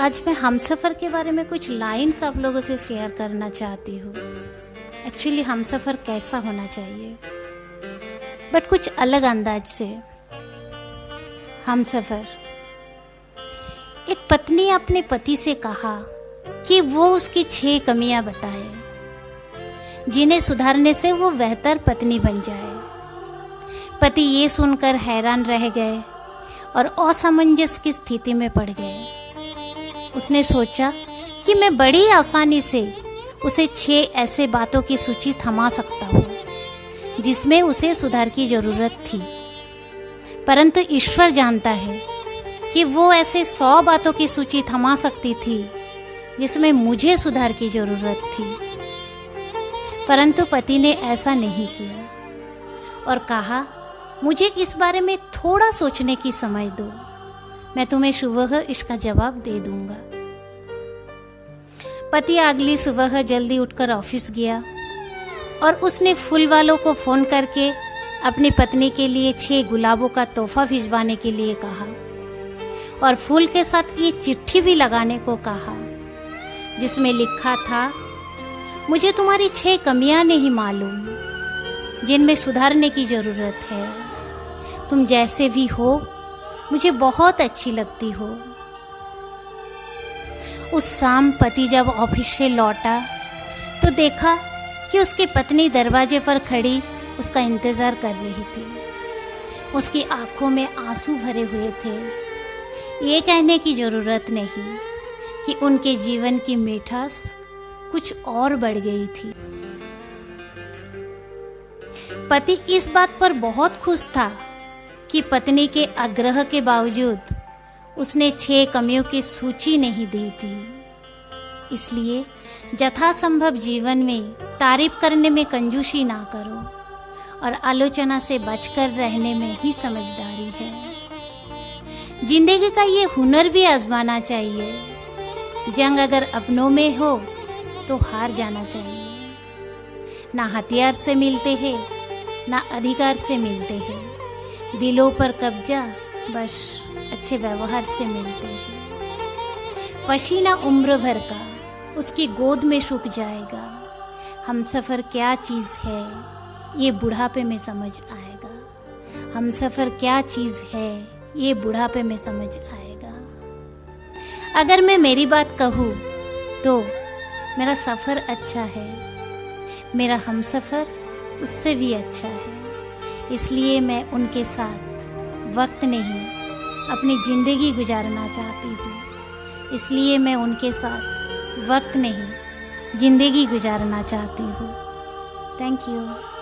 आज मैं हमसफ़र के बारे में कुछ लाइन्स आप लोगों से शेयर करना चाहती हूँ। एक्चुअली हमसफ़र कैसा होना चाहिए, बट कुछ अलग अंदाज से। हमसफ़र। एक पत्नी अपने पति से कहा कि वो उसकी 6 कमियां बताए, जिन्हें सुधारने से वो बेहतर पत्नी बन जाए। पति ये सुनकर हैरान रह गए और असमंजस की स्थिति में पड़ गए। उसने सोचा कि मैं बड़ी आसानी से उसे 6 ऐसे बातों की सूची थमा सकता हूँ जिसमें उसे सुधार की ज़रूरत थी। परंतु ईश्वर जानता है कि वो ऐसे 100 बातों की सूची थमा सकती थी जिसमें मुझे सुधार की ज़रूरत थी। परंतु पति ने ऐसा नहीं किया और कहा, मुझे इस बारे में थोड़ा सोचने की समय दो, मैं तुम्हें सुबह इसका जवाब दे दूंगा। पति अगली सुबह जल्दी उठकर ऑफिस गया और उसने फूल वालों को फ़ोन करके अपनी पत्नी के लिए 6 गुलाबों का तोहफा भिजवाने के लिए कहा और फूल के साथ ये चिट्ठी भी लगाने को कहा जिसमें लिखा था, मुझे तुम्हारी 6 कमियां नहीं मालूम जिनमें सुधारने की ज़रूरत है। तुम जैसे भी हो मुझे बहुत अच्छी लगती हो। उस शाम पति जब ऑफिस से लौटा तो देखा कि उसकी पत्नी दरवाजे पर खड़ी उसका इंतज़ार कर रही थी। उसकी आंखों में आंसू भरे हुए थे। ये कहने की ज़रूरत नहीं कि उनके जीवन की मिठास कुछ और बढ़ गई थी। पति इस बात पर बहुत खुश था कि पत्नी के आग्रह के बावजूद उसने 6 कमियों की सूची नहीं दी थी। इसलिए यथासंभव जीवन में तारीफ करने में कंजूसी ना करो और आलोचना से बचकर रहने में ही समझदारी है। जिंदगी का ये हुनर भी आजमाना चाहिए। जंग अगर अपनों में हो तो हार जाना चाहिए। ना हथियार से मिलते हैं ना अधिकार से मिलते हैं, दिलों पर कब्जा बस अच्छे व्यवहार से मिलते हैं। पसीना उम्र भर का उसकी गोद में सूख जाएगा। हमसफ़र क्या चीज़ है ये बुढ़ापे में समझ आएगा। हमसफ़र क्या चीज़ है ये बुढ़ापे में समझ आएगा। अगर मैं मेरी बात कहूँ तो मेरा सफ़र अच्छा है, मेरा हमसफ़र उससे भी अच्छा है। इसलिए मैं उनके साथ वक्त नहीं अपनी ज़िंदगी गुजारना चाहती हूँ। इसलिए मैं उनके साथ वक्त नहीं ज़िंदगी गुजारना चाहती हूँ। Thank you.